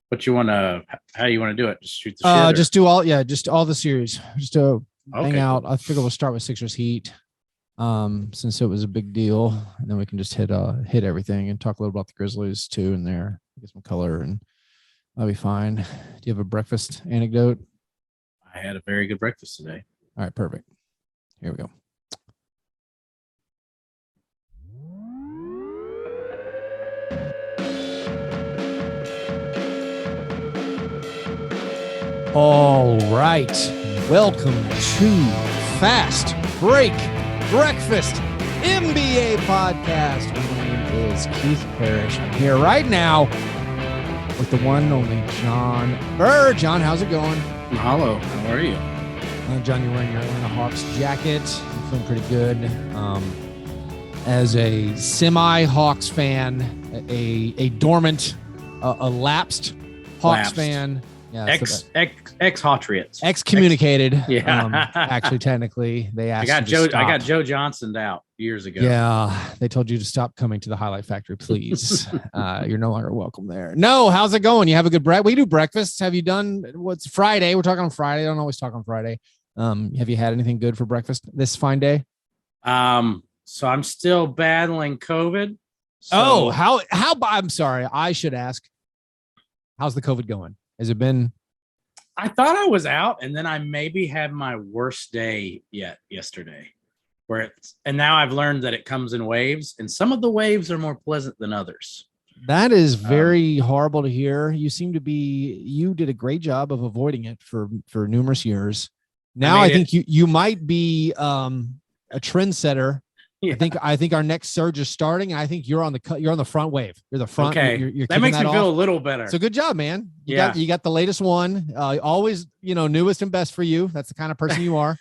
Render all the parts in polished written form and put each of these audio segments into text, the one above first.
What you want to? How you want to do it? Just shoot the shit. Just all the series. Just to hang out. Cool. I figure we'll start with Sixers Heat, since it was a big deal, and then we can just hit everything and talk a little about the Grizzlies too in there, get some color, and that'll be fine. Do you have a breakfast anecdote? I had a very good breakfast today. All right, perfect. Here we go. All right. Welcome to Fast Break Breakfast NBA Podcast. My name is Keith Parish. I'm here right now with the one and only John Burr. John, how's it going? Hello. How are you? John, you're wearing your Atlanta Hawks jacket. I'm feeling pretty good. As a semi-Hawks fan, a dormant, a lapsed Hawks fan. Yeah, ex-Hawtriots. Excommunicated. Yeah. Actually, technically, they asked. I got Joe Johnsoned out years ago. Yeah, they told you to stop coming to the Highlight Factory, please. You're no longer welcome there. No, how's it going? You have a good breakfast? We do breakfasts. Have you done? What's Friday? We're talking on Friday. I don't always talk on Friday. Have you had anything good for breakfast this fine day? So I'm still battling COVID. So how? I'm sorry. I should ask. How's the COVID going? Has it been? I thought I was out, and then I maybe had my worst day yesterday. And now I've learned that it comes in waves, and some of the waves are more pleasant than others. That is very horrible to hear. You did a great job of avoiding it for numerous years. Now I think you might be a trendsetter. Yeah. I think our next surge is starting. And I think you're on the front wave. You're the front. Okay. You're that makes me feel a little better. So good job, man. You got the latest one. Always, newest and best for you. That's the kind of person you are.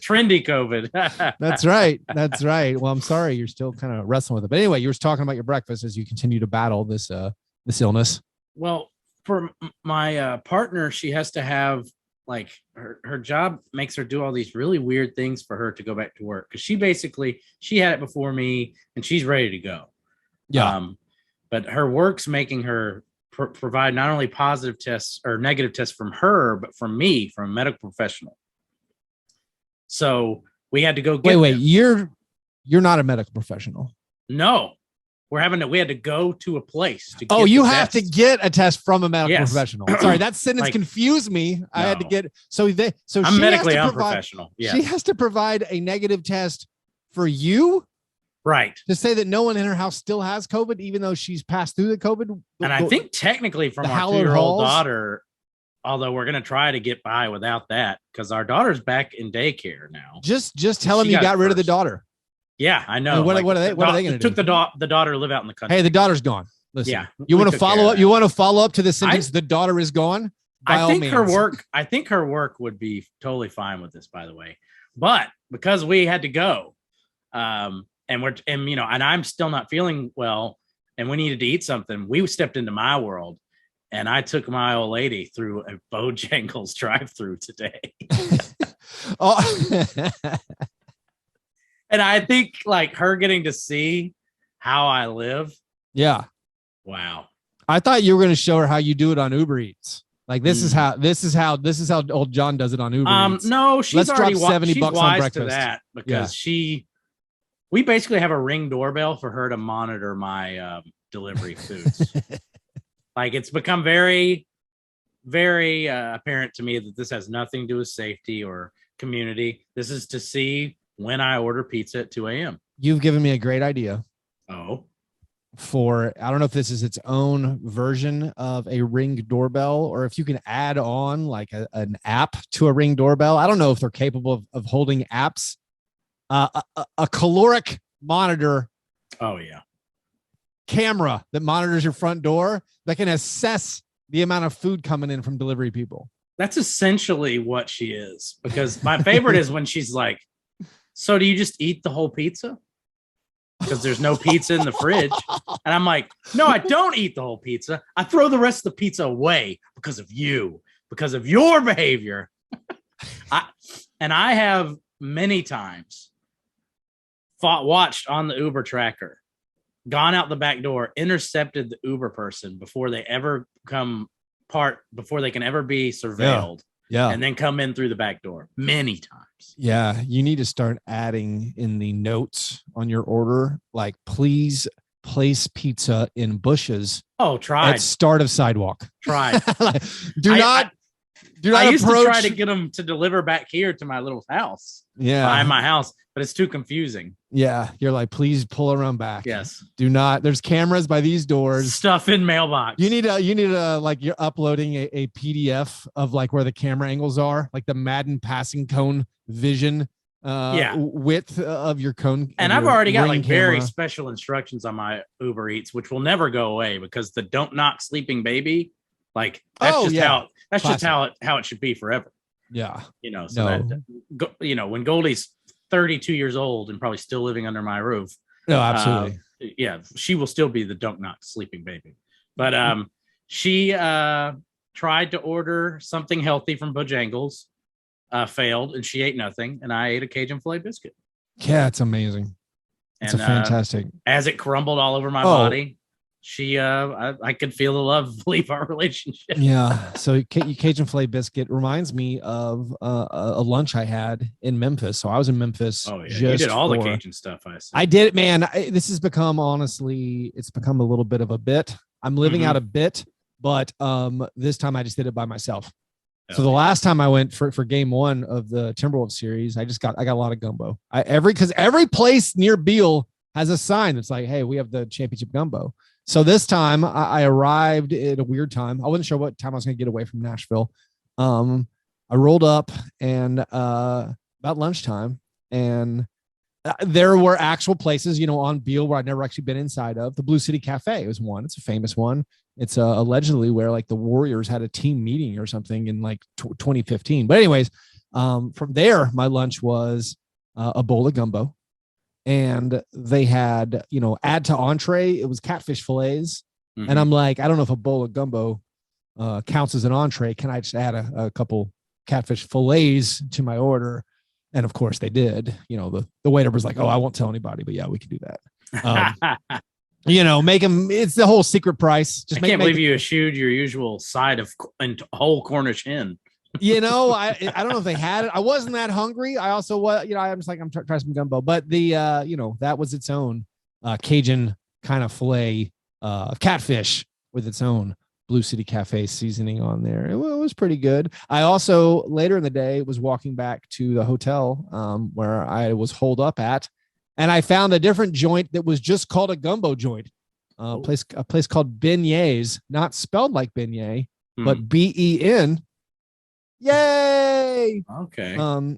Trendy COVID. That's right. That's right. Well, I'm sorry you're still kind of wrestling with it. But anyway, you were talking about your breakfast as you continue to battle this illness. Well, for my partner, she has to have like her job makes her do all these really weird things for her to go back to work. Cause she had it before me and she's ready to go. Yeah. But her work's making her provide not only positive tests or negative tests from her, but from me, from a medical professional. So we had to go get Wait, you're not a medical professional. No. We had to go to a place to get have to get a test from a medical professional. Sorry, that sentence confused me. No. I had to get I'm medically unprofessional. Yeah. She has to provide a negative test for you, right? To say that no one in her house still has COVID, even though she's passed through the COVID. And I think technically from our 2-year-old daughter, although we're gonna try to get by without that because our daughter's back in daycare now. Just tell them you got rid of the daughter. Yeah, I know. What are they going to do? Took the daughter to live out in the country. Hey, the daughter's gone. Listen, yeah. You want to follow up? You want to follow up to the sentence? The daughter is gone. I think her work would be totally fine with this, by the way. But because we had to go, and I'm still not feeling well, and we needed to eat something, we stepped into my world, and I took my old lady through a Bojangles drive-through today. And I think like her getting to see how I live. Yeah. Wow. I thought you were going to show her how you do it on Uber Eats. Like this is how old John does it on Uber Eats. No, she's already drop $70 on breakfast. To that because we basically have a Ring doorbell for her to monitor my delivery foods. Like it's become very, very apparent to me that this has nothing to do with safety or community. This is to see when I order pizza at 2 a.m. You've given me a great idea. Oh. I don't know if this is its own version of a Ring doorbell or if you can add on like an app to a Ring doorbell. I don't know if they're capable of holding apps. A caloric monitor. Oh, yeah. Camera that monitors your front door that can assess the amount of food coming in from delivery people. That's essentially what she is. Because my favorite is when she's like, so do you just eat the whole pizza? Because there's no pizza in the fridge. And I'm like, no, I don't eat the whole pizza. I throw the rest of the pizza away because of you, because of your behavior. I have many times watched on the Uber tracker gone out the back door, intercepted the Uber person before they can ever be surveilled. Yeah. And then come in through the back door many times. Yeah. You need to start adding in the notes on your order, like, please place pizza in bushes. Oh, tried. At start of sidewalk. Tried. do not I used approach. to try to get them to deliver back here to my little house. Yeah. Behind my house, but it's too confusing. Yeah. You're like, please pull around back. Yes. Do not. There's cameras by these doors. Stuff in mailbox. You need to like, you're uploading a PDF of like where the camera angles are, like the Madden passing cone vision width of your cone. And I've already got like camera. very special instructions on my Uber Eats, which will never go away because the don't knock sleeping baby, like that's just how it should be forever. Yeah. When Goldie's 32 years old and probably still living under my roof. No, absolutely. She will still be the don't knock sleeping baby. But she tried to order something healthy from Bojangles, failed, and she ate nothing. And I ate a Cajun filet biscuit. Yeah, it's amazing. It's fantastic. As it crumbled all over my body, I could feel the love leave our relationship. Yeah. So Cajun filet biscuit reminds me of a lunch I had in Memphis. So I was in Memphis. Oh yeah, you did all the Cajun stuff. I did, man. This has become, honestly, it's become a little bit of a bit. I'm living out a bit, but this time I just did it by myself. So the last time I went for game one of the Timberwolves series, I got a lot of gumbo. Because every place near Beale has a sign that's like, hey, we have the championship gumbo. So this time I arrived at a weird time. I wasn't sure what time I was going to get away from Nashville. I rolled up and about lunchtime, and there were actual places, on Beale where I'd never actually been inside of. The Blue City Cafe was one. It's a famous one. It's allegedly where like the Warriors had a team meeting or something in like 2015. But anyways, from there, my lunch was a bowl of gumbo. And they had, add to entree. It was catfish fillets. Mm-hmm. And I'm like, I don't know if a bowl of gumbo counts as an entree. Can I just add a couple catfish fillets to my order? And of course they did. The waiter was like, oh, I won't tell anybody, but yeah, we can do that. Make them, it's the whole secret price. I can't believe you eschewed your usual side of whole Cornish hen. I don't know if they had it. I wasn't that hungry. I also I'm just like, I'm trying some gumbo, but the, that was its own Cajun kind of filet of catfish with its own Blue City Cafe seasoning on there. It was pretty good. I also later in the day was walking back to the hotel where I was holed up at, and I found a different joint that was just called a gumbo joint. A place called Beignets, not spelled like beignet, but Ben. Yay! Okay.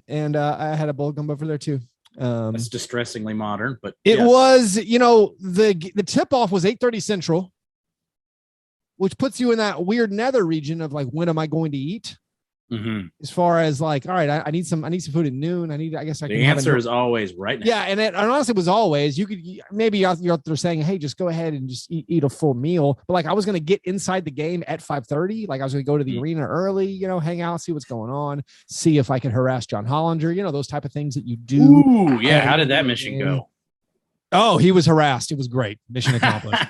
And I had a bowl of gumbo for there too. That's distressingly modern, but it was, the tip off was 8:30 Central, which puts you in that weird nether region of like, when am I going to eat? Mm-hmm. As far as like, all right, I need some food at noon. I guess the answer is always right now. Yeah. And honestly, it was always, you could, maybe you're out there saying, hey, just go ahead and just eat a full meal. But like, I was going to get inside the game at 5:30. Like I was going to go to the arena early, hang out, see what's going on, see if I could harass John Hollinger, those type of things that you do. Ooh, yeah. How did that mission go? Oh, he was harassed. It was great. Mission accomplished.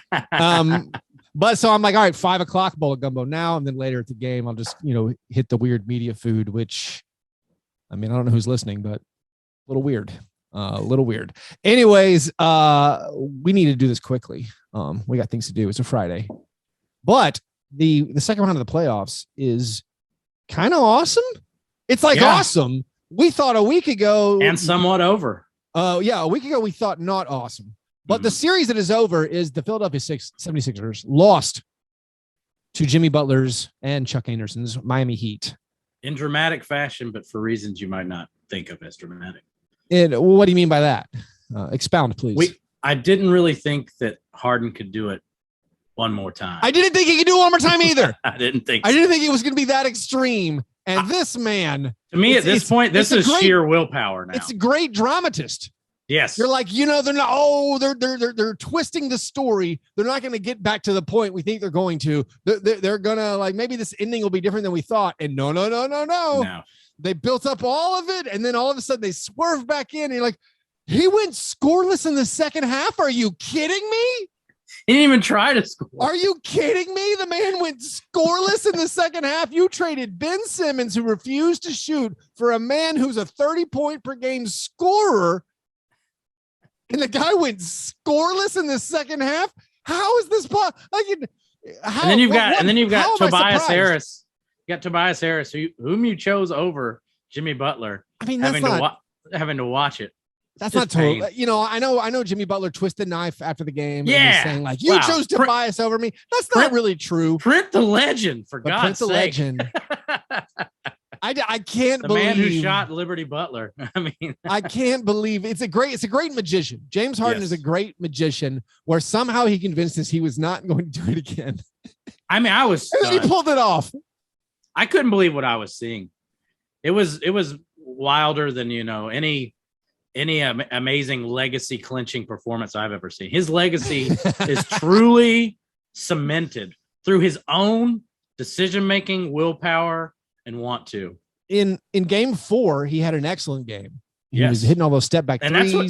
But so I'm like, all right, 5 o'clock bowl of gumbo now. And then later at the game, I'll just, hit the weird media food, which, I don't know who's listening, but a little weird. Anyways, we need to do this quickly. We got things to do. It's a Friday. But the second round of the playoffs is kind of awesome. It's like awesome. We thought a week ago. And somewhat over. A week ago, we thought not awesome. But the series that is over is the Philadelphia 76ers lost to Jimmy Butler's and Chuck Anderson's Miami Heat. In dramatic fashion, but for reasons you might not think of as dramatic. And what do you mean by that? Expound, please. I didn't really think that Harden could do it one more time. I didn't think he could do it one more time either. I didn't think it was going to be that extreme. And this man, to me at this point, this is sheer willpower now. It's a great dramatist. Yes. You're like, they're not, they're twisting the story. They're not going to get back to the point we think they're going to. They're going to, like, maybe this ending will be different than we thought. And no. They built up all of it. And then all of a sudden they swerve back in. And you're like, he went scoreless in the second half. Are you kidding me? He didn't even try to score. Are you kidding me? The man went scoreless in the second half. You traded Ben Simmons, who refused to shoot, for a man who's a 30-point per game scorer. And the guy went scoreless in the second half. How is this possible? And then you've got Tobias Harris. You got Tobias Harris, whom you chose over Jimmy Butler. I mean, having to watch it. That's not total. You know, I know Jimmy Butler twisted knife after the game. Yeah. And he's saying like, you chose Tobias over me. That's not really true. Print the legend, for God's sake. Legend. I can't believe the man who shot Liberty Butler. I mean, I can't believe it's a great magician. James Harden is a great magician where somehow he convinced us he was not going to do it again. I mean, I was stunned. He pulled it off. I couldn't believe what I was seeing. It was wilder than, any amazing legacy clinching performance I've ever seen. His legacy is truly cemented through his own decision-making, willpower, and want to. In game 4, he had an excellent game. He was hitting all those step back threes. And that's what,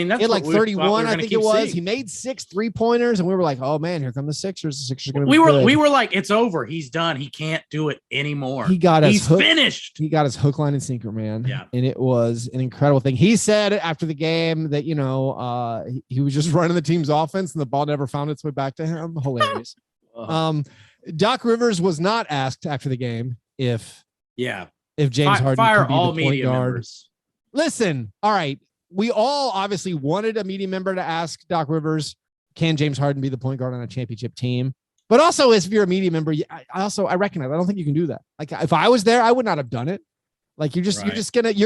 that's like 31, I think it was. Seeing. He made 6 3-pointers, and we were like, oh man, here come the Sixers. The Sixers are going to be good. We were like, it's over. He's done. He can't do it anymore. He's finished. He got his hook, line, and sinker, man. Yeah. And it was an incredible thing. He said after the game that, he was just running the team's offense and the ball never found its way back to him. Hilarious. Doc Rivers was not asked after the game if James Harden could be all the point media guard. Members. Listen, all right. We all obviously wanted a media member to ask Doc Rivers, can James Harden be the point guard on a championship team? But also, if you're a media member, I recognize, I don't think you can do that. Like, if I was there, I would not have done it. Like, you're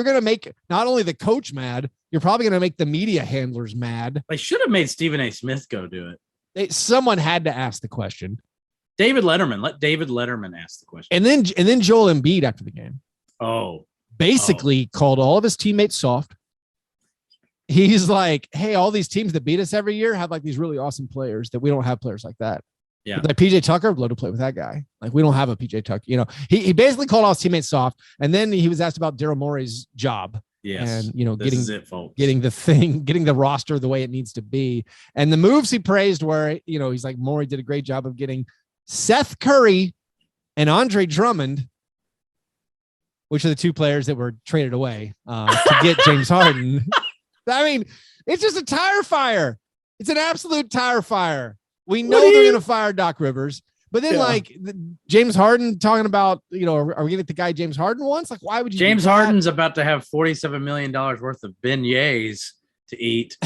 gonna make not only the coach mad, you're probably gonna make the media handlers mad. They should have made Stephen A. Smith go do it. Someone had to ask the question. David Letterman. Let David Letterman ask the question. And then Joel Embiid after the game. Basically called all of his teammates soft. He's like, hey, all these teams that beat us every year have like these really awesome players that we don't have players like that. Yeah. Like PJ Tucker, I'd love to play with that guy. Like, we don't have a PJ Tucker. He basically called all his teammates soft. And then he was asked about Daryl Morey's job. Yes. And, getting the roster the way it needs to be. And the moves he praised were, he's like, Morey did a great job of getting Seth Curry and Andre Drummond, which are the 2 players that were traded away to get James Harden. I mean, it's just a tire fire. It's an absolute tire fire. We know they're going to fire Doc Rivers, but then James Harden talking about, are we going to get the guy James Harden wants? Like, why would you? James Harden's about to have $47 million worth of beignets to eat.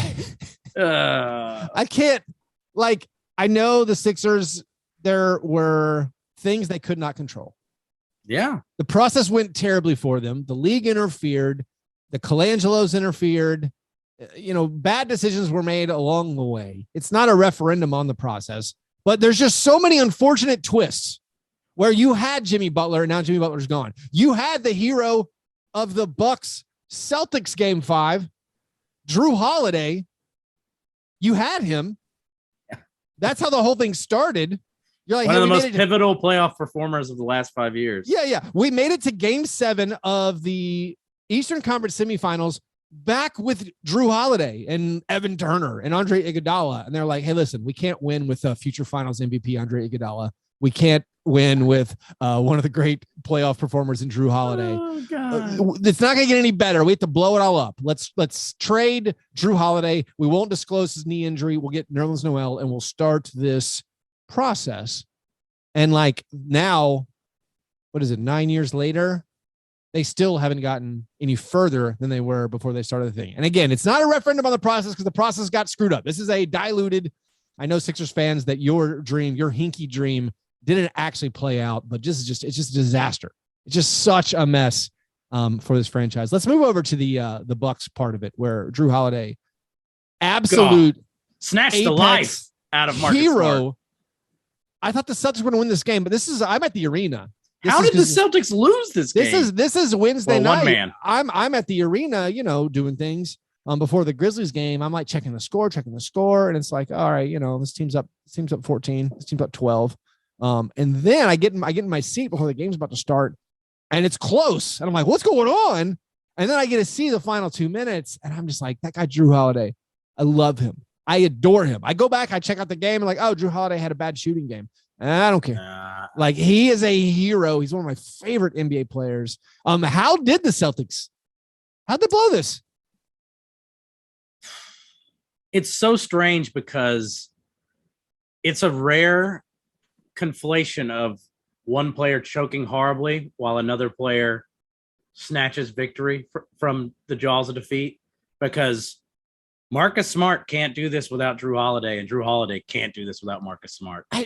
I can't, I know the Sixers, there were things they could not control. Yeah. The process went terribly for them. The league interfered. The Colangelos interfered. Bad decisions were made along the way. It's not a referendum on the process, but there's just so many unfortunate twists where you had Jimmy Butler and now Jimmy Butler's gone. You had the hero of the Bucks Celtics game 5, Drew Holiday. You had him. That's how the whole thing started. You're like, one of the most pivotal playoff performers of the last 5 years. Yeah. We made it to game 7 of the Eastern Conference semifinals back with Drew Holiday and Evan Turner and Andre Iguodala. And they're like, hey, listen, we can't win with future finals MVP Andre Iguodala. We can't win with one of the great playoff performers in Drew Holiday. Oh, God. It's not going to get any better. We have to blow it all up. Let's trade Drew Holiday. We won't disclose his knee injury. We'll get Nerlens Noel and we'll start this process. And now, what is it, 9 years later, they still haven't gotten any further than they were before they started the thing. And again, it's not a referendum on the process because the process got screwed up. This is a diluted, I know Sixers fans that your hinky dream didn't actually play out, but it's just a disaster. It's just such a mess for this franchise. Let's move over to the Bucks part of it where Drew Holiday, absolute snatched the life out of Marcus hero. Smart. I thought the Celtics were going to win this game, but I'm at the arena. How did the Celtics lose this game? This is Wednesday night. One man. I'm at the arena, doing things before the Grizzlies game. I'm like checking the score, and it's like, all right, this team's up 14, this team's up 12. And then I get in my seat before the game's about to start, and it's close. And I'm like, what's going on? And then I get to see the final 2 minutes, and I'm just like, that guy Drew Holiday, I love him. I adore him. I go back, I check out the game, and like, oh, Drew Holiday had a bad shooting game. And I don't care. Like, he is a hero. He's one of my favorite NBA players. How did the Celtics? How'd they blow this? It's so strange because it's a rare conflation of one player choking horribly while another player snatches victory from the jaws of defeat, because Marcus Smart can't do this without Drew Holiday, and Drew Holiday can't do this without Marcus Smart. I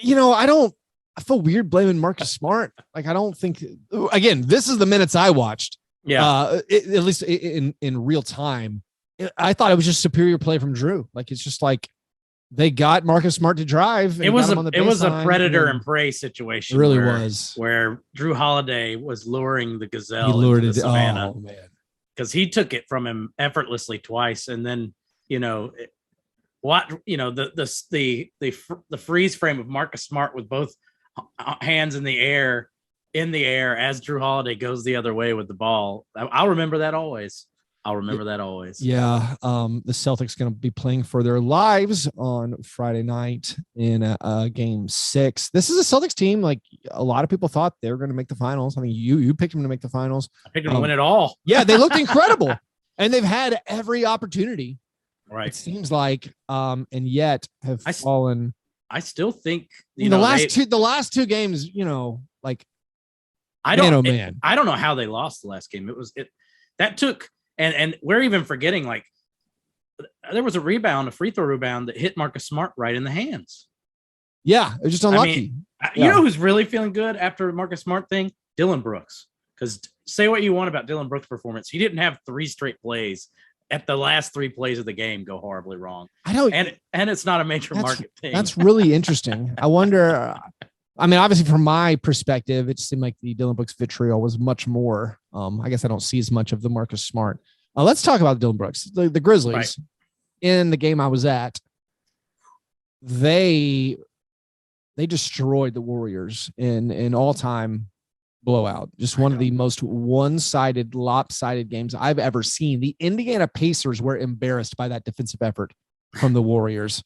feel weird blaming Marcus Smart. Like, I don't think, again, this is the minutes I watched. Yeah. At least in real time. I thought it was just superior play from Drew. Like, it's just like they got Marcus Smart to drive. It was a predator and prey situation. It really was. Where Drew Holiday was luring the gazelle. He lured into the savannah. Oh, man. Because he took it from him effortlessly twice. And then, the freeze frame of Marcus Smart with both hands in the air as Drew Holiday goes the other way with the ball. I'll remember that always. Yeah. The Celtics going to be playing for their lives on Friday night in game 6. This is a Celtics team. Like, a lot of people thought they were going to make the finals. I mean, you picked them to make the finals. I picked them to win it all. Yeah. They looked incredible, and they've had every opportunity. Right. It seems like, and yet have fallen. I still think the last two games, like, I don't know how they lost the last game. And we're even forgetting, like, there was a free throw rebound that hit Marcus Smart right in the hands. Yeah, it was just unlucky. You know who's really feeling good after the Marcus Smart thing? Dylan Brooks. Because say what you want about Dylan Brooks' performance, he didn't have 3 straight plays at the last 3 plays of the game go horribly wrong. And it's not a major market thing. That's really interesting. I wonder. I mean, obviously, from my perspective, it seemed like the Dylan Brooks vitriol was much more. I guess I don't see as much of the Marcus Smart. Let's talk about Dylan Brooks. The Grizzlies, right. In the game I was at, they destroyed the Warriors in all-time blowout. Just one of the most one-sided, lopsided games I've ever seen. The Indiana Pacers were embarrassed by that defensive effort from the Warriors.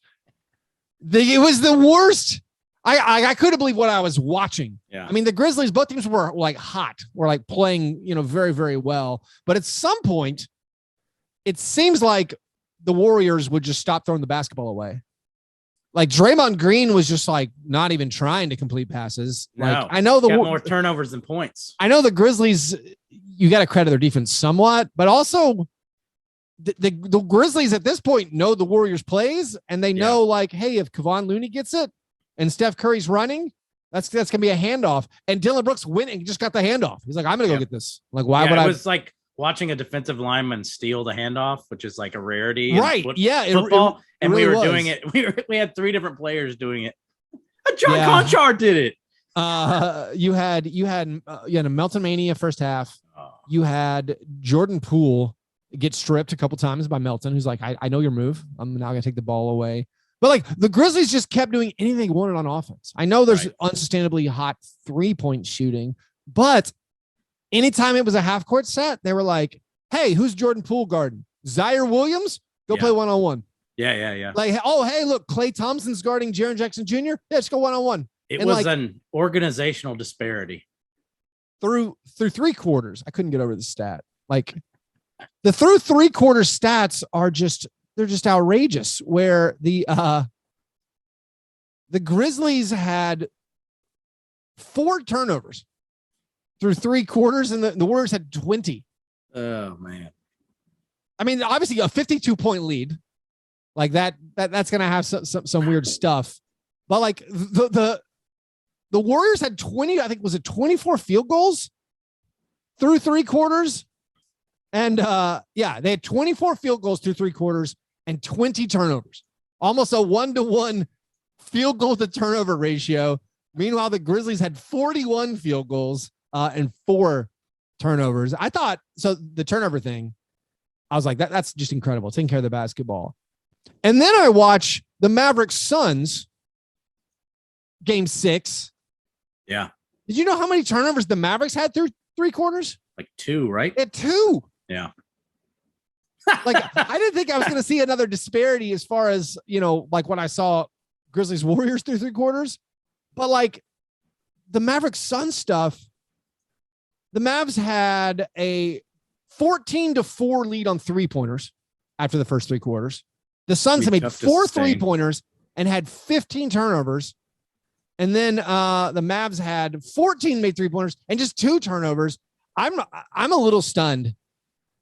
It was the worst. I couldn't believe what I was watching. Yeah. I mean, the Grizzlies, both teams were like hot, were like playing, very, very well. But at some point, it seems like the Warriors would just stop throwing the basketball away. Like, Draymond Green was just like not even trying to complete passes. Like, I know more turnovers than points. I know the Grizzlies, you got to credit their defense somewhat, but also the Grizzlies at this point know the Warriors plays, and they know, like, hey, if Kevon Looney gets it and Steph Curry's running, that's going to be a handoff. And Dylan Brooks winning, just got the handoff. He's like, I'm going to go get this. Like, why would I? It was like watching a defensive lineman steal the handoff, which is like a rarity. Right. Football. And really we were doing it. We had 3 different players doing it. John Conchar did it. You had a Melton Mania first half. You had Jordan Poole get stripped a couple times by Melton, who's like, I know your move. I'm now going to take the ball away. But like, the Grizzlies just kept doing anything they wanted on offense. I know there's unsustainably hot 3-point shooting, but anytime it was a half court set, they were like, hey, who's Jordan Poole guarding? Zaire Williams? Go play one-on-one. Yeah. Like, oh, hey, look, Klay Thompson's guarding Jaren Jackson Jr. Yeah, let's go one-on-one. It was an organizational disparity. Through 3 quarters, I couldn't get over the stat. Like, the through 3 quarter stats are they're just outrageous, where the Grizzlies had 4 turnovers through 3 quarters, and the Warriors had 20. Oh, man. I mean, obviously a 52-point lead like that's going to have some weird stuff, but like the Warriors had 20, I think, was it 24 field goals through 3 quarters? And they had 24 field goals through 3 quarters and 20 turnovers, almost a 1-to-1 field goal to turnover ratio. Meanwhile, the Grizzlies had 41 field goals and 4 turnovers. I thought, so the turnover thing, I was like, that's just incredible. Taking care of the basketball. And then I watch the Mavericks Suns game 6. Yeah. Did you know how many turnovers the Mavericks had through 3 quarters? Like 2, right? At 2. Yeah. Like, I didn't think I was going to see another disparity as far as, like when I saw Grizzlies Warriors through 3 quarters. But like the Mavericks Suns stuff, the Mavs had a 14-4 lead on 3-pointers after the first 3 quarters. The Suns had made 4 3-pointers and had 15 turnovers. And then the Mavs had 14 made 3-pointers and just 2 turnovers. I'm a little stunned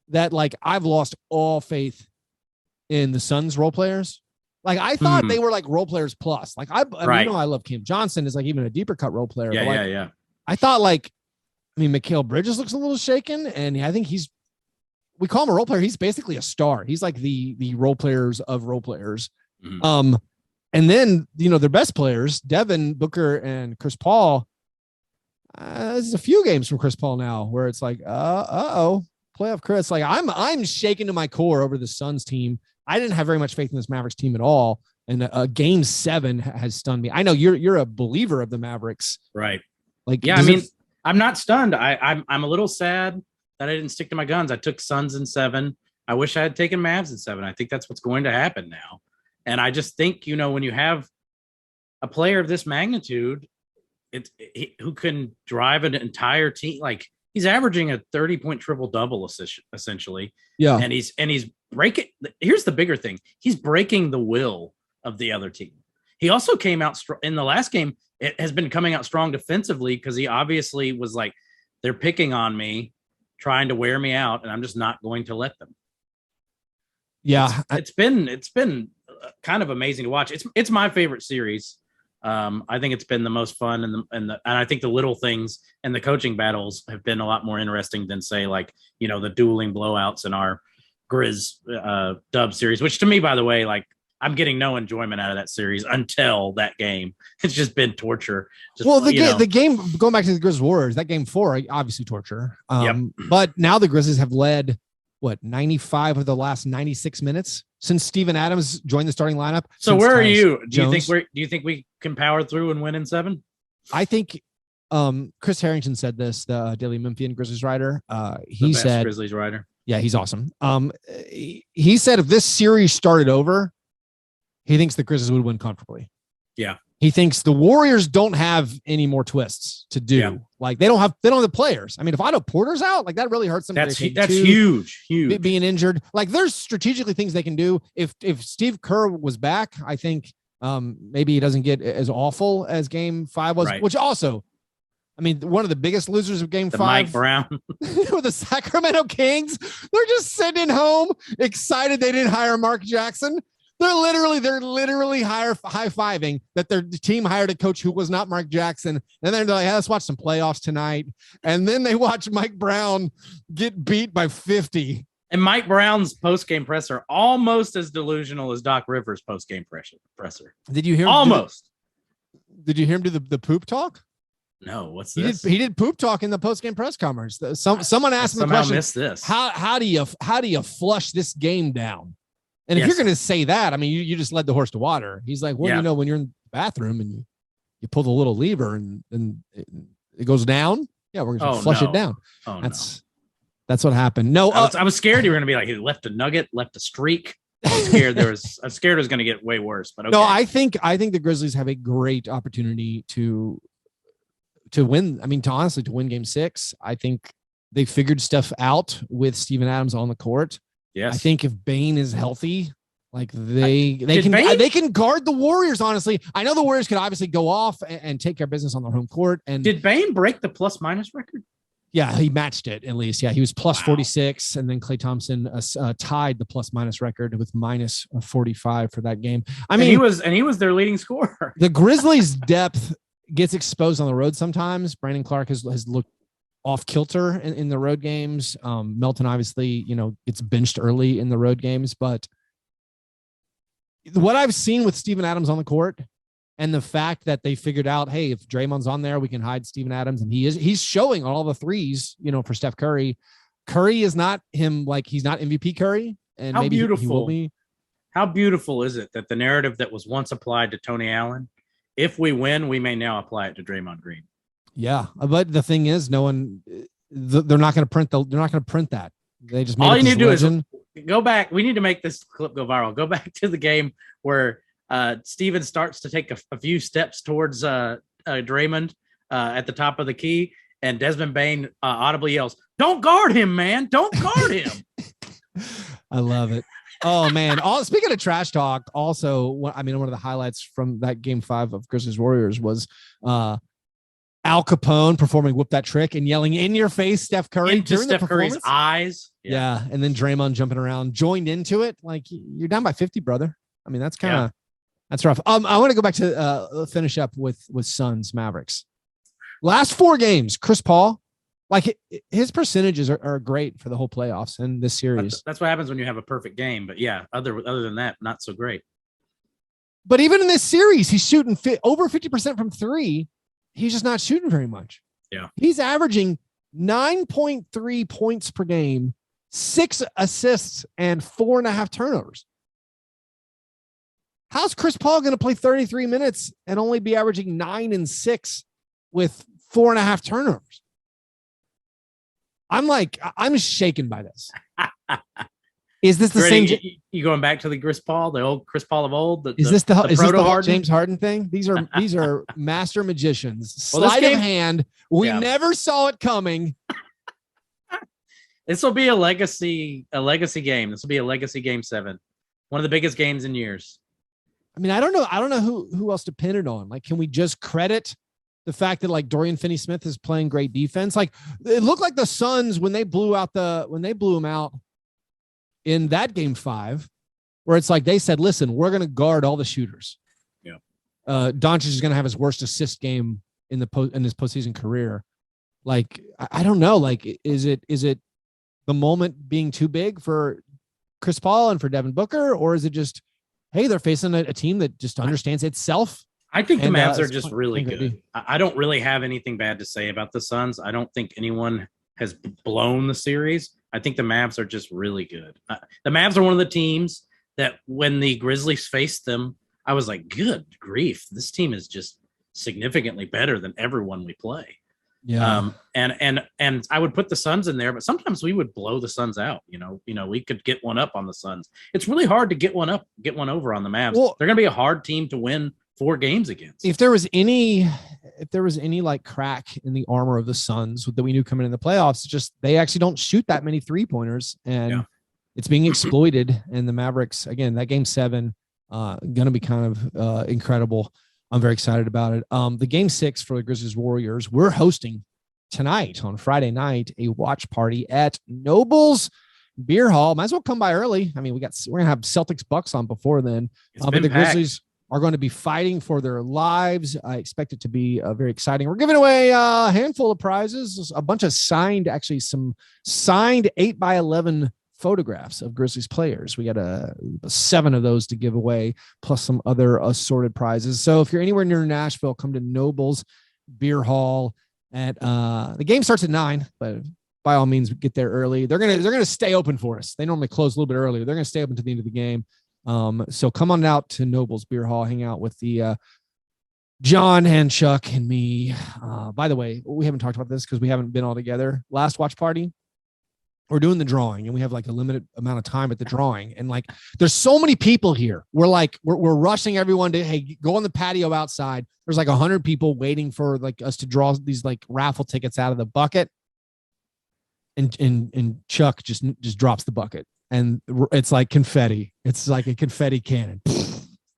that like I've lost all faith in the Suns role players. Like I thought they were like role players plus. Like I love Cam Johnson is like even a deeper cut role player. Yeah. I thought Mikal Bridges looks a little shaken, and I think we call him a role player. He's basically a star. He's like the role players of role players. Mm-hmm. And then their best players, Devin Booker and Chris Paul. There's a few games from Chris Paul now where it's like, playoff Chris. Like I'm shaken to my core over the Suns team. I didn't have very much faith in this Mavericks team at all. And game 7 has stunned me. I know you're a believer of the Mavericks. Right. Like, yeah, I mean, I'm not stunned. I'm a little sad that I didn't stick to my guns. I took Suns in 7. I wish I had taken Mavs in 7. I think that's what's going to happen now. And I just think, when you have a player of this magnitude, who can drive an entire team, like he's averaging a 30-point triple-double essentially. Yeah. And he's breaking. Here's the bigger thing. He's breaking the will of the other team. He also came out in the last game. It has been coming out strong defensively because he obviously was like, they're picking on me, trying to wear me out, and I'm just not going to let them. Yeah. It's been kind of amazing to watch. It's my favorite series. I think it's been the most fun, and I think the little things and the coaching battles have been a lot more interesting than say like, the dueling blowouts in our Grizz Dub series, which to me, by the way, like I'm getting no enjoyment out of that series until that game. It's just been torture. The game, going back to the Grizz Warriors, that game 4, obviously torture. But now the Grizzlies have led 95 of the last 96 minutes since Steven Adams joined the starting lineup. So where are you? Do you think we can power through and win in 7? I think Chris Harrington said this, the Daily Memphian Grizzlies writer. He said Grizzlies writer. Yeah, he's awesome. He said if this series started over, he thinks the Grizzlies would win comfortably. Yeah. He thinks the Warriors don't have any more twists to do. Yeah. Like they don't have the players. I mean, if Otto Porter's out, like that really hurts them. That's huge. Being injured. Like there's strategically things they can do. If Steve Kerr was back, I think maybe he doesn't get as awful as game 5 was, which also, I mean, one of the biggest losers of game 5, Mike Brown, were the Sacramento Kings. They're just sitting home excited they didn't hire Mark Jackson. They're literally high-fiving that their team hired a coach who was not Mark Jackson. And then they're like, hey, let's watch some playoffs tonight. And then they watch Mike Brown get beat by 50. And Mike Brown's post-game presser, almost as delusional as Doc Rivers' post-game presser. Did you hear him almost? Did you hear him do the poop talk? No, what's this? He did poop talk in the post-game press conference. Someone asked him the question, missed this. How do you flush this game down? And if you're going to say that, I mean, you just led the horse to water. He's like, well, when you're in the bathroom and you pull the little lever and it goes down. Yeah, we're going to flush it down. That's what happened. No, I was scared you were going to be like, he left a nugget, left a streak. I'm scared it was going to get way worse. But okay. No, I think the Grizzlies have a great opportunity to win. I mean, to win game 6. I think they figured stuff out with Steven Adams on the court. Yes. I think if Bane is healthy, like they can guard the Warriors. Honestly, I know the Warriors could obviously go off and take care of business on their home court. And did Bane break the plus-minus record? Yeah, he matched it at least. Yeah, he was plus 46, and then Klay Thompson tied the plus-minus record with minus 45 for that game. I mean, he was their leading scorer. The Grizzlies' depth gets exposed on the road sometimes. Brandon Clark has looked off kilter in the road games. Melton obviously, gets benched early in the road games, but what I've seen with Steven Adams on the court and the fact that they figured out, hey, if Draymond's on there, we can hide Steven Adams. And he's showing all the threes, for Steph Curry. Curry is not him. Like he's not MVP Curry. And how maybe beautiful, he will be. How beautiful is it that the narrative that was once applied to Tony Allen, if we win, we may now apply it to Draymond Green. Yeah, but the thing is, they're not going to print that. They just made all you need to do is go back. We need to make this clip go viral. Go back to the game where Steven starts to take a few steps towards Draymond at the top of the key, and Desmond Bain audibly yells, "Don't guard him, man! Don't guard him!" I love it. Oh man! Speaking of trash talk, also, one of the highlights from that Game 5 of Grizzlies Warriors was Al Capone performing "Whoop That Trick" and yelling in your face, Steph Curry into during Steph the Curry's eyes. Yeah, and then Draymond jumping around, joined into it. Like, you're down by 50, brother. I mean, that's kind of that's rough. I want to go back to finish up with Suns Mavericks. Last 4 games, Chris Paul, like his percentages are great for the whole playoffs and this series. That's what happens when you have a perfect game. But yeah, other than that, not so great. But even in this series, he's shooting over 50% from 3. He's just not shooting very much. Yeah, he's averaging 9.3 points per game, 6 assists, and 4.5 turnovers. How's Chris Paul going to play 33 minutes and only be averaging 9 and 6 with 4.5 turnovers? I'm shaken by this. Is this the same? You going back to the Chris Paul, the old Chris Paul of old? Is this the whole James Harden thing? These are master magicians. Sleight of hand. We never saw it coming. This will be a legacy game. This will be a legacy Game 7, one of the biggest games in years. I mean, I don't know who else to pin it on. Like, can we just credit the fact that like Dorian Finney-Smith is playing great defense? Like, it looked like the Suns when they blew him out in that Game 5, where it's like they said, "Listen, we're going to guard all the shooters." Yeah. Doncic is going to have his worst assist game in his postseason career. Like, I don't know. Like, is it the moment being too big for Chris Paul and for Devin Booker, or is it just, hey, they're facing a team that just understands itself? I think the Mavs are just really good. I don't really have anything bad to say about the Suns. I don't think anyone has blown the series. I think the Mavs are just really good. The Mavs are one of the teams that when the Grizzlies faced them, I was like, good grief, this team is just significantly better than everyone we play. Yeah. And I would put the Suns in there, but sometimes we would blow the Suns out. You know, we could get one up on the Suns. It's really hard to get one over on the Mavs. Well, they're going to be a hard team to win 4 games against. If there was any like crack in the armor of the Suns that we knew coming in the playoffs, just they actually don't shoot that many 3-pointers, and it's being exploited. And the Mavericks, again, that Game 7, going to be kind of incredible. I'm very excited about it. The Game 6 for the Grizzlies Warriors, we're hosting tonight on Friday night a watch party at Noble's Beer Hall. Might as well come by early. I mean, we're gonna have Celtics Bucks on before then. But the Grizzlies are going to be fighting for their lives. I expect it to be very exciting. We're giving away a handful of prizes, a bunch of some signed 8x11 photographs of Grizzlies players. We got 7 of those to give away, plus some other assorted prizes. So if you're anywhere near Nashville, come to Noble's Beer Hall. At the game starts at 9, but by all means, get there early. They're gonna stay open for us. They normally close a little bit earlier. They're gonna stay open to the end of the game. So come on out to Noble's Beer Hall, hang out with the John and Chuck and me. By the way, we haven't talked about this because we haven't been all together. Last watch party, we're doing the drawing, and we have like a limited amount of time at the drawing. And like, there's so many people here. We're rushing everyone to, hey, go on the patio outside. There's like 100 people waiting for like us to draw these like raffle tickets out of the bucket. And Chuck just drops the bucket, and it's like confetti. It's like a confetti cannon.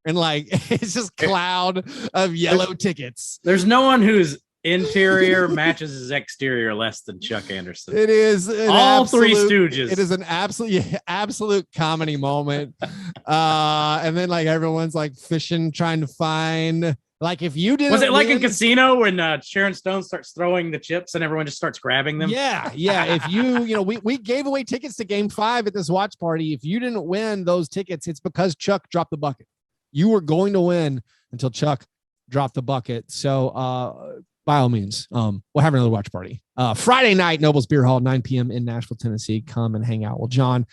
And like, it's just cloud of yellow tickets. There's no one whose interior matches his exterior less than Chuck Anderson. It is all Three Stooges. It is an absolute comedy moment. And then like everyone's like fishing, trying to find, like, if you didn't. Was it like a casino when Sharon Stone starts throwing the chips and everyone just starts grabbing them? Yeah. If we gave away tickets to Game 5 at this watch party. If you didn't win those tickets, it's because Chuck dropped the bucket. You were going to win until Chuck dropped the bucket. So by all means, we'll have another watch party. Friday night, Noble's Beer Hall, 9 p.m. in Nashville, Tennessee. Come and hang out. Well, John,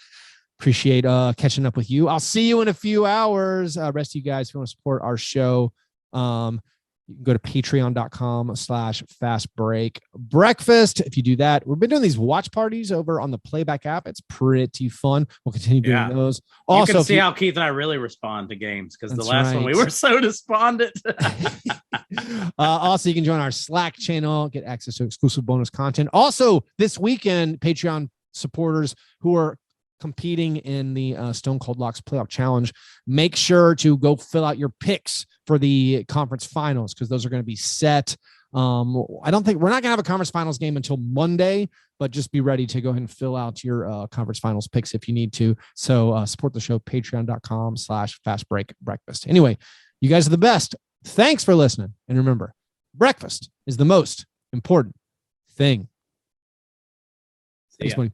appreciate catching up with you. I'll see you in a few hours. Rest of you guys, if you want to support our show, You can go to patreon.com/fastbreak breakfast. If you do that, we've been doing these watch parties over on the Playback app. It's pretty fun. We'll continue doing those. Also, you can see how Keith and I really respond to games, because the last one we were so despondent. Also, you can join our Slack channel, get access to exclusive bonus content. Also, this weekend, Patreon supporters who are competing in the Stone Cold Locks Playoff Challenge, make sure to go fill out your picks for the conference finals, because those are going to be set. I don't think we're not going to have a conference finals game until Monday, but just be ready to go ahead and fill out your conference finals picks if you need to. So support the show, patreon.com/fastbreakbreakfast. Anyway, you guys are the best. Thanks for listening. And remember, breakfast is the most important thing. Thanks, buddy.